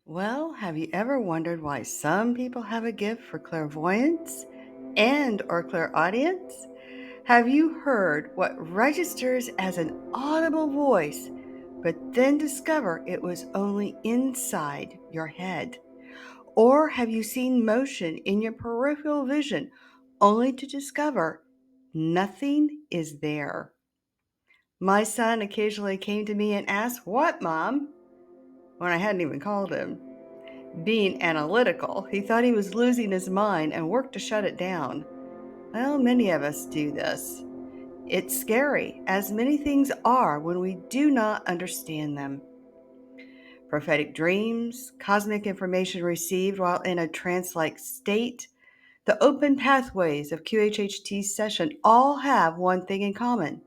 Well, have you ever wondered why some people have a gift for clairvoyance and or clairaudience? Have you heard what registers as an audible voice, but then discover it was only inside your head? Or have you seen motion in your peripheral vision only to discover nothing is there? My son occasionally came to me and asked, "What, Mom?" when I hadn't even called him. Being analytical, he thought he was losing his mind and worked to shut it down. Well, many of us do this. It's scary, as many things are when we do not understand them. Prophetic dreams, cosmic information received while in a trance-like state, the open pathways of QHHT session all have one thing in common.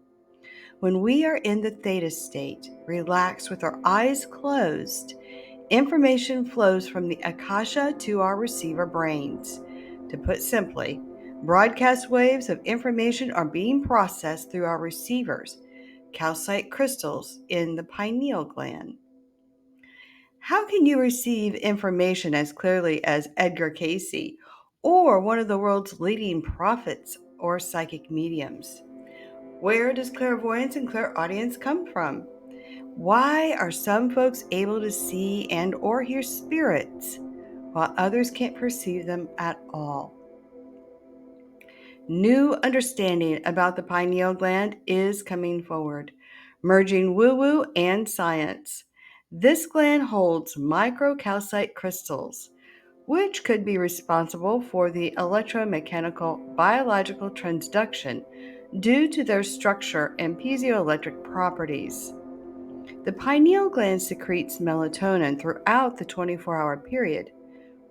When we are in the theta state, relaxed with our eyes closed, information flows from the akasha to our receiver brains. To put simply, broadcast waves of information are being processed through our receivers, calcite crystals in the pineal gland. How can you receive information as clearly as Edgar Cayce or one of the world's leading prophets or psychic mediums? Where does clairvoyance and clairaudience come from? Why are some folks able to see and or hear spirits while others can't perceive them at all? New understanding about the pineal gland is coming forward, merging woo-woo and science. This gland holds microcalcite crystals, which could be responsible for the electromechanical biological transduction due to their structure and piezoelectric properties. The pineal gland secretes melatonin throughout the 24-hour period,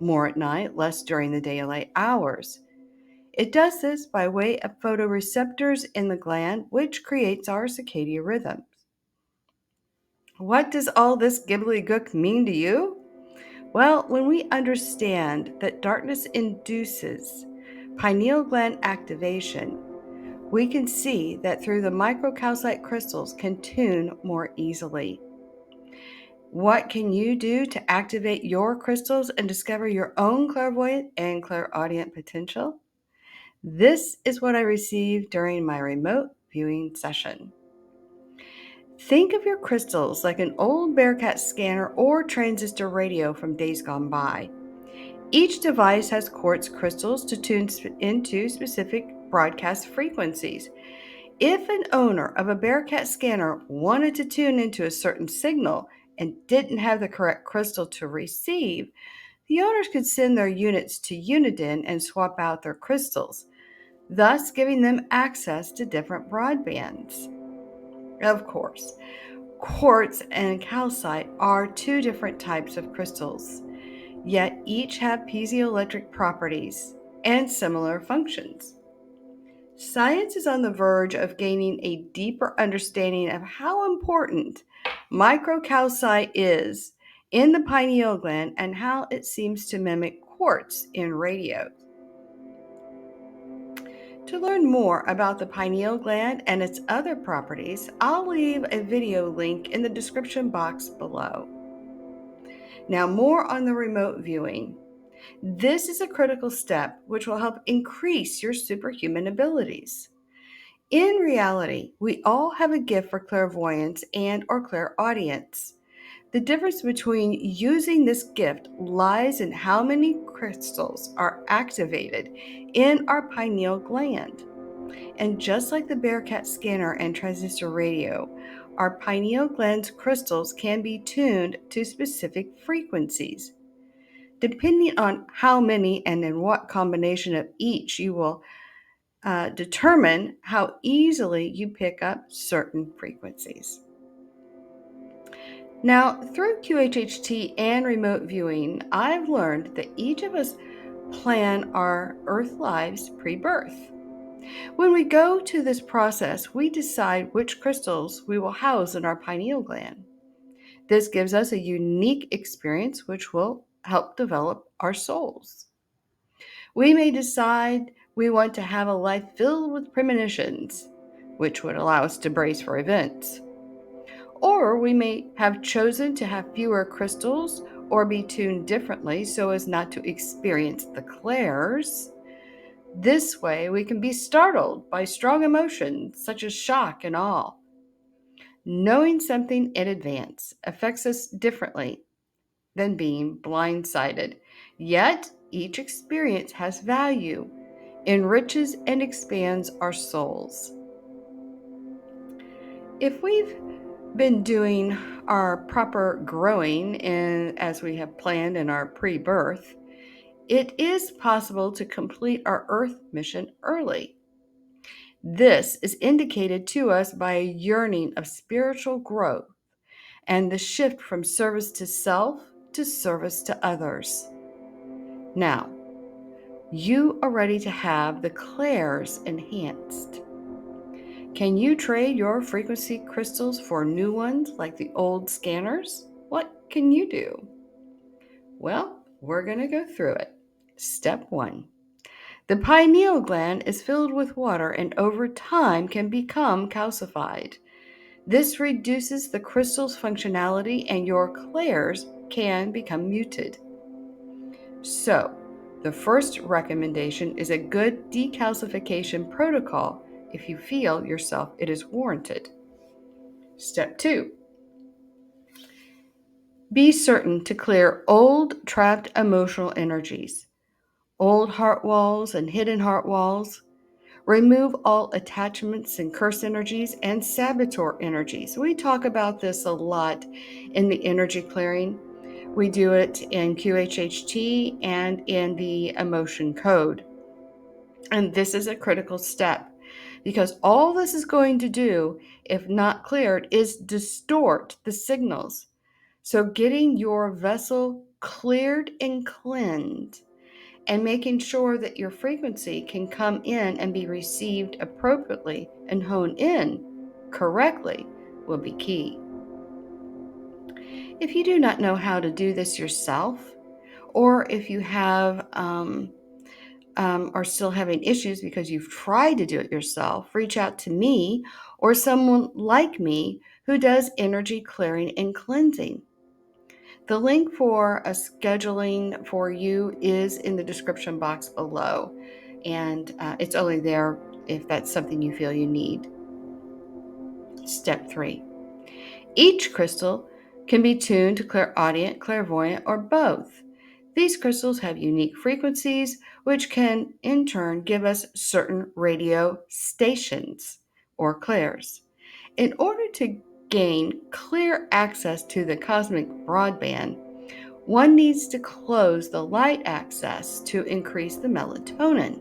more at night, less during the daylight hours. It does this by way of photoreceptors in the gland, which creates our circadian rhythms. What does all this gibbly-gook mean to you? Well, when we understand that darkness induces pineal gland activation, we can see that through the microcalcite crystals can tune more easily. What can you do to activate your crystals and discover your own clairvoyant and clairaudient potential? This is what I received during my remote viewing session. Think of your crystals like an old Bearcat scanner or transistor radio from days gone by. Each device has quartz crystals to tune into specific broadcast frequencies. If an owner of a Bearcat scanner wanted to tune into a certain signal and didn't have the correct crystal to receive, the owners could send their units to Uniden and swap out their crystals, thus giving them access to different broadbands. Of course, quartz and calcite are two different types of crystals, yet each have piezoelectric properties and similar functions. Science is on the verge of gaining a deeper understanding of how important microcalcite is in the pineal gland and how it seems to mimic quartz in radio. To learn more about the pineal gland and its other properties, I'll leave a video link in the description box below. Now, more on the remote viewing. This is a critical step which will help increase your superhuman abilities. In reality, we all have a gift for clairvoyance and or clairaudience. The difference between using this gift lies in how many crystals are activated in our pineal gland. And just like the Bearcat scanner and transistor radio, our pineal gland's crystals can be tuned to specific frequencies. Depending on how many and in what combination of each, you will determine how easily you pick up certain frequencies. Now, through QHHT and remote viewing, I've learned that each of us plan our Earth lives pre-birth. When we go to this process, we decide which crystals we will house in our pineal gland. This gives us a unique experience which will help develop our souls. We may decide we want to have a life filled with premonitions, which would allow us to brace for events. Or we may have chosen to have fewer crystals or be tuned differently so as not to experience the clairs. This way, we can be startled by strong emotions such as shock and awe. Knowing something in advance affects us differently than being blindsided. Yet, each experience has value, enriches, and expands our souls. If we've been doing our proper growing as we have planned in our pre-birth, it is possible to complete our Earth mission early. This is indicated to us by a yearning of spiritual growth and the shift from service to self to service to others. Now, you are ready to have the clairs enhanced. Can you trade your frequency crystals for new ones like the old scanners? What can you do? Well, we're going to go through it. Step 1. The pineal gland is filled with water and over time can become calcified. This reduces the crystal's functionality and your clairs can become muted. So, the first recommendation is a good decalcification protocol if you feel yourself it is warranted. Step 2. Be certain to clear old trapped emotional energies, old heart walls and hidden heart walls. Remove all attachments and curse energies and saboteur energies. We talk about this a lot in the energy clearing. We do it in QHHT and in the emotion code. And this is a critical step because all this is going to do, if not cleared, is distort the signals. So getting your vessel cleared and cleansed and making sure that your frequency can come in and be received appropriately and hone in correctly will be key. If you do not know how to do this yourself, or if you have are still having issues because you've tried to do it yourself, reach out to me or someone like me who does energy clearing and cleansing. The link for a scheduling for you is in the description box below, and it's only there if that's something you feel you need. Step 3. Each crystal can be tuned to clairaudient, clairvoyant, or both. These crystals have unique frequencies, which can in turn give us certain radio stations or clairs. In order to gain clear access to the cosmic broadband, one needs to close the light access to increase the melatonin.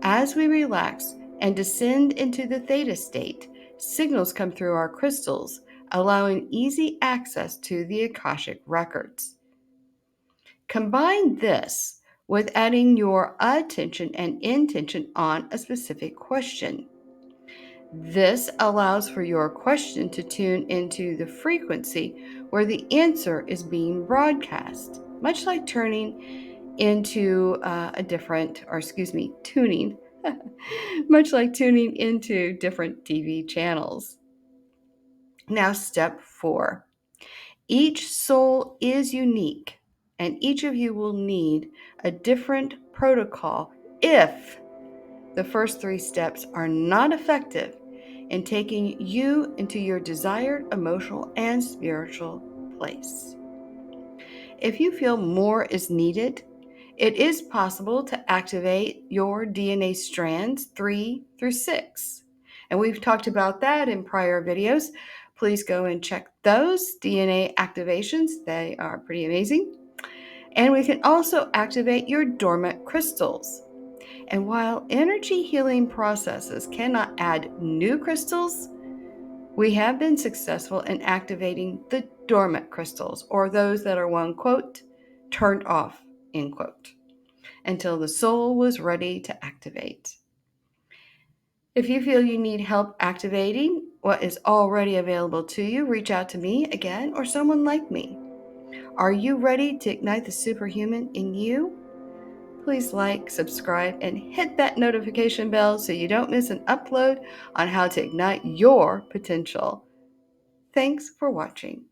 As we relax and descend into the theta state, signals come through our crystals, allowing easy access to the Akashic records. Combine this with adding your attention and intention on a specific question. This allows for your question to tune into the frequency where the answer is being broadcast, much like tuning, much like tuning into different TV channels. Now, step 4. Each soul is unique, and each of you will need a different protocol if the first 3 steps are not effective in taking you into your desired emotional and spiritual place. If you feel more is needed, it is possible to activate your DNA strands 3 through 6. And we've talked about that in prior videos. Please go and check those DNA activations. They are pretty amazing. And we can also activate your dormant crystals. And while energy healing processes cannot add new crystals, we have been successful in activating the dormant crystals, or those that are, one quote, turned off, end quote, until the soul was ready to activate. If you feel you need help activating what is already available to you, reach out to me again or someone like me. Are you ready to ignite the superhuman in you? Please like, subscribe, and hit that notification bell so you don't miss an upload on how to ignite your potential. Thanks for watching.